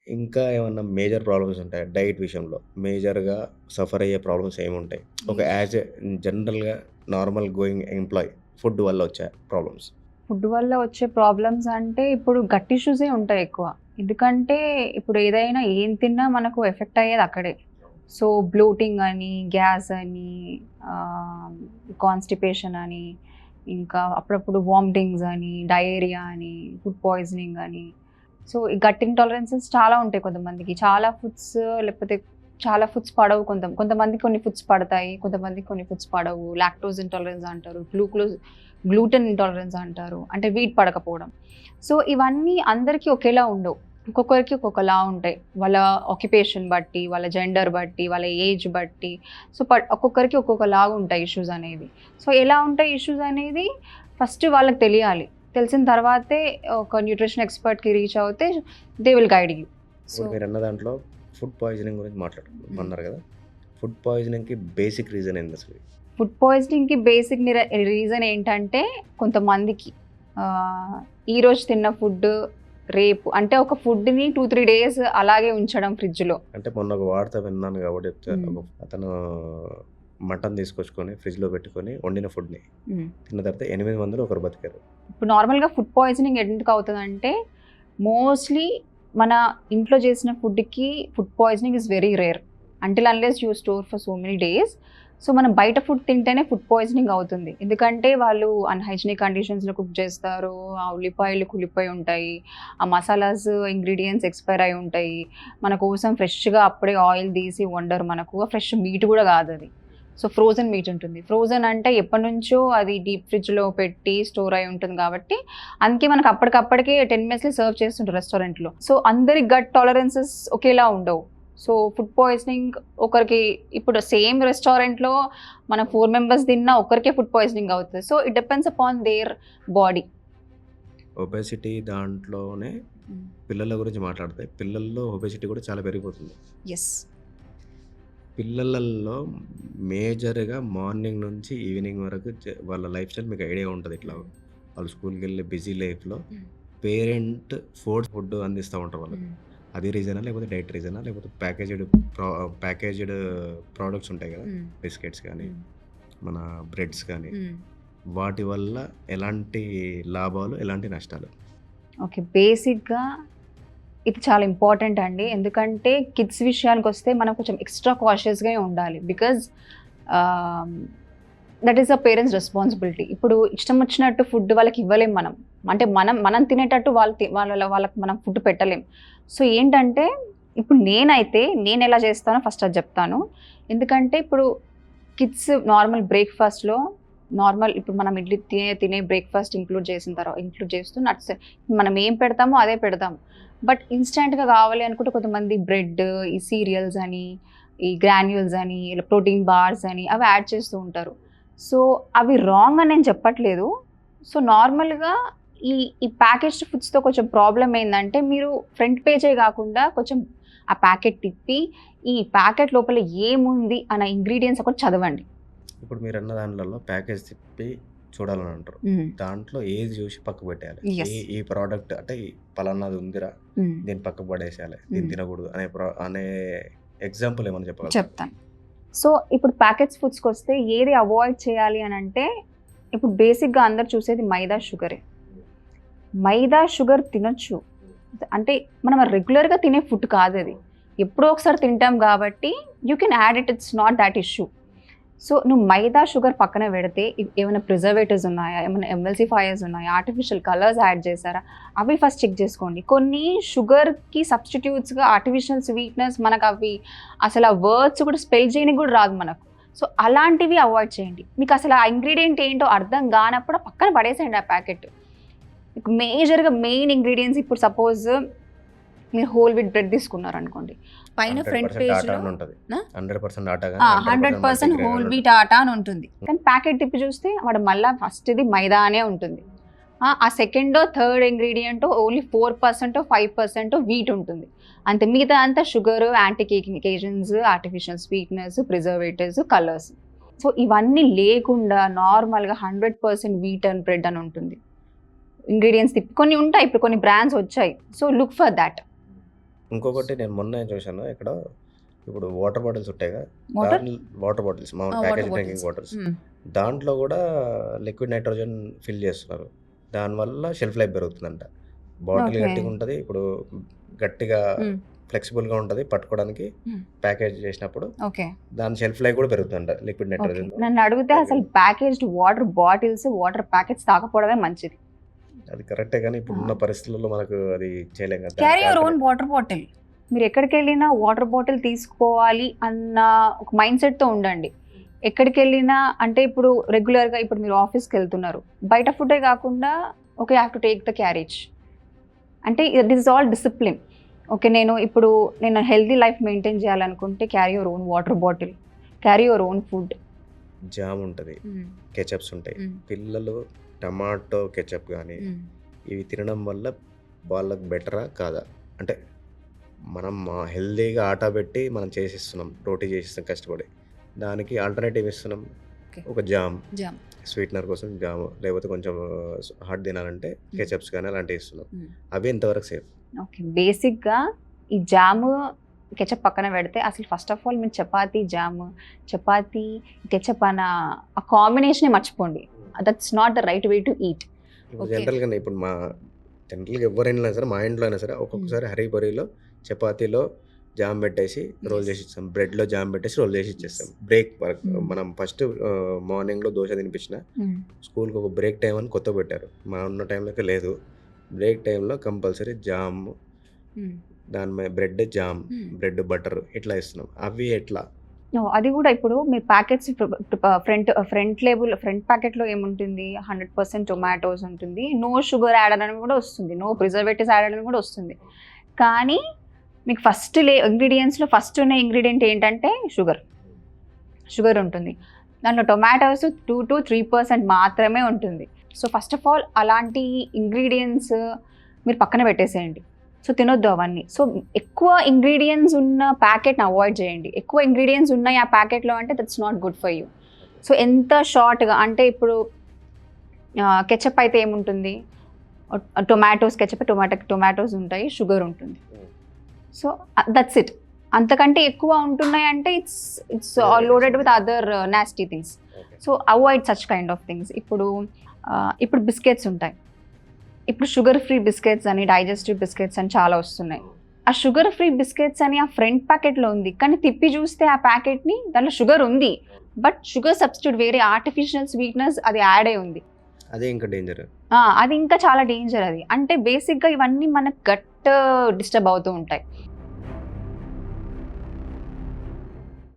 ఇంకా ఏమన్నా major problems ఉంటాయా డైట్ విషయంలో? మేజర్‌గా సఫర్ అయ్యే ప్రాబ్లమ్స్ ఏముంటాయి? ఒక యాజ్ ఎ జనరల్‌గా నార్మల్ గోయింగ్ ఎంప్లాయీ ఫుడ్ వల్ల వచ్చే ప్రాబ్లమ్స్. ఫుడ్ వల్ల వచ్చే ప్రాబ్లమ్స్ అంటే ఇప్పుడు గట్ ఇష్యూసే ఉంటాయి ఎక్కువ. ఎందుకంటే ఇప్పుడు ఏదైనా ఏం తిన్నా మనకు ఎఫెక్ట్ అయ్యేది అక్కడే. సో బ్లోటింగ్ అని, గ్యాస్ అని, కాన్‌స్టిపేషన్ అని, ఇంకా అప్పుడప్పుడు వామిటింగ్స్ అని, డయేరియా అని, ఫుడ్ పాయిజనింగ్ అని. సో ఈ గట్ ఇంటాలరెన్సెస్ చాలా ఉంటాయి కొంతమందికి. చాలా ఫుడ్స్ లేకపోతే చాలా ఫుడ్స్ పడవు కొంతమందికి కొన్ని ఫుడ్స్ పడతాయి. కొంతమందికి కొన్ని ఫుడ్స్ పడవు. లాక్టోజ్ ఇంటాలరెన్స్ అంటారు. గ్లూటెన్ ఇంటాలరెన్స్ అంటారు. అంటే వీట్ పడకపోవడం. సో ఇవన్నీ అందరికీ ఒకేలా ఉండవు. ఒక్కొక్కరికి ఒక్కొక్కలా ఉంటాయి. వాళ్ళ ఆక్యుపేషన్ బట్టి, వాళ్ళ జెండర్ బట్టి, వాళ్ళ ఏజ్ బట్టి. సో ఒక్కొక్కరికి ఒక్కొక్కలాగా ఉంటాయి ఇష్యూస్ అనేవి. సో ఎలా ఉంటాయి ఇష్యూస్ అనేది ఫస్ట్ వాళ్ళకి తెలియాలి. తెలిసిన తర్వాతే ఒక న్యూట్రిషన్ ఎక్స్పర్ట్‌కి రీచ్ అవుతే they will guide you. So ఇప్పుడు మీరన్న దాంట్లో ఫుడ్ పాయిజనింగ్ గురించి మాట్లాడుకున్నారు కదా! ఫుడ్ పాయిజనింగ్‌కి బేసిక్ రీజన్ ఏందసలు? ఫుడ్ పాయిజనింగ్‌కి బేసిక్ రీజన్ ఏంటంటే కొంతమందికి ఈరోజు తిన్న ఫుడ్ రేపు అంటే ఒక ఫుడ్‌ని 2-3 డేస్ అలాగే ఉంచడం ఫ్రిడ్జ్‌లో. అంటే మొన్న ఒక వార్త విన్నాను కాబట్టి చెప్తా. అతను మటన్ తీసుకొచ్చుకొని ఫ్రిడ్జ్‌లో పెట్టుకొని వండిన ఫుడ్‌ని తిన్న తర్వాత 8 మందిలో ఒకరు బతికారు. ఇప్పుడు నార్మల్‌గా ఫుడ్ పాయిజనింగ్ ఎందుకు అవుతుందంటే మోస్ట్లీ మన ఇంట్లో చేసిన ఫుడ్‌కి food poisoning is very rare. Until unless you store for so many days. So మనం బయట ఫుడ్ తింటేనే ఫుడ్ పాయిజనింగ్ అవుతుంది. ఎందుకంటే వాళ్ళు అన్‌హైజీనిక్ కండిషన్స్‌లో కుక్ చేస్తారు. ఆ ఉల్లిపాయలు కుళ్ళిపోయి ఉంటాయి. ఆ మసాలాస్ ఇంగ్రీడియెంట్స్ ఎక్స్‌పైర్ అయి ఉంటాయి. మన కోసం ఫ్రెష్‌గా అప్పుడే ఆయిల్ తీసి వండరు మనకు. ఫ్రెష్ మీట్ కూడా కాదు అది. సో ఫ్రోజన్ మీట్ ఉంటుంది. ఫ్రోజన్ అంటే ఎప్పటినుంచో అది డీప్ ఫ్రిడ్జ్‌లో పెట్టి స్టోర్ అయి ఉంటుంది కాబట్టి అందుకే మనకు అప్పటికప్పటికే 10 మినిట్స్‌లో సర్వ్ చేస్తుంటారు రెస్టారెంట్‌లో. సో అందరి గట్ టాలరెన్సెస్ ఒకేలా ఉండవు. సో ఫుడ్ పాయిజనింగ్ ఒకరికి ఇప్పుడు సేమ్ రెస్టారెంట్‌లో మనం 4 మెంబర్స్ తిన్నా ఒకరికే ఫుడ్ పాయిజనింగ్ అవుతుంది. So it depends upon their body. Obesity దాంట్లోనే పిల్లల గురించి మాట్లాడితే పిల్లల్లో ఒబెసిటీ కూడా చాలా పెరిగిపోతుంది. యెస్. పిల్లలలో మేజర్‌గా మార్నింగ్ నుంచి ఈవినింగ్ వరకు వాళ్ళ లైఫ్ స్టైల్ మీకు ఐడియా ఉంటది. ఇట్లా వాళ్ళు స్కూల్‌కెళ్ళే బిజీ లైఫ్‌లో పేరెంట్ ఫుడ్ అందిస్తా ఉంటారు వాళ్ళకి. అది రీజనా? లేకపోతే డైట్ రీజనా? లేకపోతే ప్యాకేజ్డ్ ప్రొడక్ట్స్ ఉంటాయి కదా! బిస్కెట్స్ కానీ, మన బ్రెడ్స్ కానీ వాటి వల్ల ఎలాంటి లాభాలు, ఎలాంటి నష్టాలు? ఓకే. బేసిక్‌గా ఇది చాలా ఇంపార్టెంట్ అండి. ఎందుకంటే కిడ్స్ విషయానికొస్తే మనం కొంచెం ఎక్స్‌ట్రా కాషియస్‌గా ఉండాలి. Because that is a parents responsibility. ఇప్పుడు ఇష్టం వచ్చినట్టు ఫుడ్ వాళ్ళకి ఇవ్వలేం మనం. అంటే మనం తినేటట్టు వాళ్ళకి మనం ఫుడ్ పెట్టలేం. సో ఏంటంటే ఇప్పుడు నేను ఎలా చేస్తానో ఫస్ట్ అది చెప్తాను. ఎందుకంటే ఇప్పుడు కిడ్స్ నార్మల్ బ్రేక్‌ఫాస్ట్‌లో ఇప్పుడు మనం ఇడ్లీ తినే బ్రేక్‌ఫాస్ట్ ఇంక్లూడ్ చేస్తూ నట్స్ మనం ఏం పెడతామో అదే పెడతాం. బట్ ఇన్‌స్టాంట్‌గా కావాలి అనుకుంటే కొంతమంది బ్రెడ్, ఈ సీరియల్స్ అని, ఈ గ్రాన్యూల్స్ అని, ఇలా ప్రోటీన్ బార్స్ అని అవి యాడ్ చేస్తూ ఉంటారు. సో అవి రాంగ్ అని నేను చెప్పట్లేదు. సో నార్మల్‌గా ఈ ప్యాకేజ్డ్ ఫుడ్స్‌తో కొంచెం ప్రాబ్లమ్ ఏందంటే మీరు ఫ్రంట్ పేజే కాకుండా కొంచెం ఆ ప్యాకెట్ తిప్పి ఈ ప్యాకెట్ లోపల ఏముంది అన్న ఇంగ్రీడియెంట్స్ ఒకటి చదవండి. ఇప్పుడు మీరన్న దాంట్లలో ప్యాకేజ్ తిప్పి చూడాలని అంటారు. దాంట్లో ఏది చూసి పక్కకు పెట్టేయాలి. Yes. ఈ ప్రోడక్ట్ అంటే ఈ పలానాది ఉందిరా, దీన్ని పక్కకు పడేసేయాలి, దీన్ని తినకూడదు అనే ఎగ్జాంపుల్ ఏమైనా చెప్పగలరా? చెప్తాను. సో ఇప్పుడు ప్యాకెట్స్ ఫుడ్స్‌కి వస్తే ఏది అవాయిడ్ చేయాలి అని అంటే ఇప్పుడు బేసిక్‌గా అందరూ చూసేది మైదా, షుగరే. మైదా, షుగర్ తినొచ్చు. అంటే మనం రెగ్యులర్‌గా తినే ఫుడ్ కాదది. ఎప్పుడో ఒకసారి తింటాం కాబట్టి you can add it. It's not that issue. So నువ్వు మైదా, షుగర్ పక్కన పెడితే ఏమైనా ప్రిజర్వేటివ్స్ ఉన్నాయా, ఏమైనా ఎంఎల్సిఫైయర్స్ ఉన్నాయా, ఆర్టిఫిషియల్ కలర్స్ యాడ్ చేశారా, అవి ఫస్ట్ చెక్ చేసుకోండి. కొన్ని షుగర్‌కి సబ్స్టిట్యూట్స్‌గా ఆర్టిఫిషియల్ స్వీట్‌నెస్ మనకు అవి అసలు ఆ వర్డ్స్ కూడా స్పెల్ చేయడానికి కూడా రాదు మనకు. సో అలాంటివి అవాయిడ్ చేయండి. మీకు అసలు ఆ ఇంగ్రీడియంట్ ఏంటో అర్థం కానప్పుడు పక్కన పడేసేయండి ఆ ప్యాకెట్. మీకు మేజర్‌గా మెయిన్ ఇంగ్రీడియంట్స్ ఇప్పుడు సపోజ్ మీరు హోల్ వీట్ బ్రెడ్ తీసుకున్నారనుకోండి. పైన ఫ్రంట్ పేజ్‌లో 100% ఆటా 100% హోల్ వీట్ ఆటా అని ఉంటుంది. కానీ ప్యాకెట్ తిప్పి చూస్తే వాడు మళ్ళా ఫస్ట్‌ది మైదా అనే ఉంటుంది. ఆ సెకండో, థర్డ్ ఇంగ్రీడియంటో ఓన్లీ 4%, 5% వీట్ ఉంటుంది. అంతే మిగతా అంతా sugar, anti caking agents, artificial sweetness, preservatives, colours. So ఇవన్నీ లేకుండా నార్మల్‌గా 100% వీట్ అండ్ బ్రెడ్ అని ఉంటుంది. ఇంగ్రీడియంట్స్ కొన్ని ఉంటాయి. ఇప్పుడు కొన్ని బ్రాండ్స్ వచ్చాయి. So look for that. ఇంకొకటి నేను మొన్నే చూశాను ఎక్కడో, ఇప్పుడు వాటర్ బాటిల్స్ ఉంటాయిగా, వాటర్ వాటర్ బాటిల్స్ మామూలు water package bottles drinking waters. దాంట్లో గూడా లిక్విడ్ నైట్రోజన్ ఫిల్ చేస్తున్నారు. దానివల్ల షెల్ఫ్ లైఫ్ పెరుగుతుందంట. బాటిల్ ఓకే గట్టిగుంటది. ఇప్పుడు గట్టిగా ఫ్లెక్సిబుల్‌గా ఉంటది పట్టుకోవడానికి ప్యాకేజ్ చేసినప్పుడు. ఓకే దాని షెల్ఫ్ లైఫ్ గూడా పెరుగుతుందంట లిక్విడ్ ఓకే నైట్రోజన్. నన్ను అడిగితే అసలు packaged water bottles water packets తాగకపోవడమే మంచిది. అది కరెక్టే గానీ ఇప్పుడున్న పరిస్థితుల్లో మనకు అది చేయలేం కదా! క్యారీ దానికి your own alternate water bottle. మీరు ఎక్కడికి వెళ్ళినా వాటర్ బాటిల్ తీసుకోవాలి అన్న ఒక మైండ్ సెట్తో ఉండండి. ఎక్కడికి వెళ్ళినా అంటే ఇప్పుడు రెగ్యులర్గా ఇప్పుడు మీరు ఆఫీస్కి వెళ్తున్నారు, బయట ఫుడే కాకుండా okay have to take the carriage. అంటే this is all discipline. Okay నేను హెల్తీ లైఫ్ మెయింటైన్ చేయాలనుకుంటే carry your own water bottle, carry your own food. Jam ఉంటది. కెచప్స్ ఉంటాయి. పిల్లలు టమాటో కెచప్ గానీ, ఇవి తినడం వల్ల వాళ్ళకి బెటరా? కాదా? అంటే మనం హెల్తీగా ఆటా పెట్టి మనం చేసిస్తున్నాం. రోటీ చేసిస్తాం కష్టపడి. దానికి ఆల్టర్‌నేటివ్ ఇస్తున్నాం. ఓకే ఒక జామ్. జామ్ స్వీటనర్ కోసం జామ్. లేకపోతే కొంచెం హాట్ తినాలంటే కెచప్స్ గానీ అలాంటివి ఇస్తున్నాం. అవి ఎంతవరకు సేఫ్? ఓకే బేసిక్గా ఈ జాము కెచప్ పక్కన పెడితే అసలు ఫస్ట్ ఆఫ్ ఆల్ మీరు చపాతీ కెచప్ అన్న ఆ కాంబినేషనే మర్చిపోండి. That's not the right way to eat. ఇప్పుడు ఓకే జనరల్‌గానే ఇప్పుడు జనరల్‌గా ఎవరైనా సరే మా ఇంట్లో అయినా సరే ఒక్కొక్కసారి హరీ బరీలో చపాతీలో జామ్ పెట్టేసి రోల్ చేసి ఇస్తాం. బ్రెడ్‌లో జామ్ పెట్టేసి రోల్ చేసి ఇచ్చేస్తాం. బ్రేక్ వరకు మనం ఫస్ట్ మార్నింగ్‌లో దోస తినిపించిన స్కూల్‌కి ఒక బ్రేక్ టైమ్ అని కొత్తగా పెట్టారు. మా ఉన్న టైంలో అయితే లేదు. బ్రేక్ టైంలో కంపల్సరీ జామ్, దాని మీద బ్రెడ్ జామ్, బ్రెడ్ బటర్ ఇట్లా ఇస్తున్నాం. అవి ఎట్లా? అది కూడా ఇప్పుడు మీరు ప్యాకెట్స్ ఫ్రంట్ ప్యాకెట్లో ఏముంటుంది, 100% టొమాటోస్ ఉంటుంది, నో షుగర్ యాడ్ అని కూడా వస్తుంది, నో ప్రిజర్వేటివ్స్ యాడ్ అని కూడా వస్తుంది. కానీ మీకు ఇంగ్రీడియంట్స్లో ఫస్ట్ ఉన్న ఇంగ్రీడియంట్ ఏంటంటే షుగర్ ఉంటుంది. దాంట్లో టొమాటోస్ 2 to 3% మాత్రమే ఉంటుంది. సో ఫస్ట్ ఆఫ్ ఆల్ అలాంటి ఇంగ్రీడియంట్స్ మీరు పక్కన పెట్టేసేయండి. సో తినొద్దు అవన్నీ. సో ఎక్కువ ఇంగ్రీడియంట్స్ ఉన్న ప్యాకెట్ని అవాయిడ్ చేయండి. ఎక్కువ ఇంగ్రీడియంట్స్ ఉన్నాయి ఆ ప్యాకెట్లో అంటే that's not good for you. So ఎంత షార్ట్గా అంటే ఇప్పుడు కెచప్ అయితే ఏముంటుంది, టొమాటోస్ కెచప్ టొమాటోస్ ఉంటాయి, షుగర్ ఉంటుంది. So that's it. అంతకంటే ఎక్కువ ఉంటున్నాయి అంటే it's loaded with other nasty things. So avoid such kind of things. ఇప్పుడు బిస్కెట్స్ ఉంటాయి. ఇప్పుడు షుగర్ ఫ్రీ బిస్కెట్స్ అని, డైజెస్టివ్ బిస్కెట్స్ అని చాలా వస్తున్నాయి. ఆ షుగర్ ఫ్రీ బిస్కెట్స్ అని ఆ ఫ్రంట్ ప్యాకెట్లో ఉంది, కానీ తిప్పి చూస్తే ఆ ప్యాకెట్ని దాంట్లో షుగర్ ఉంది, బట్ షుగర్ సబ్స్టిట్యూట్ వేరే ఆర్టిఫిషియల్ స్వీట్నెస్ అది యాడ్ అయి ఉంది. అదే ఇంకా డేంజర్. అది ఇంకా చాలా డేంజర్. అది అంటే బేసిక్గా ఇవన్నీ మన గట్ డిస్టర్బ్ అవుతూ ఉంటాయి.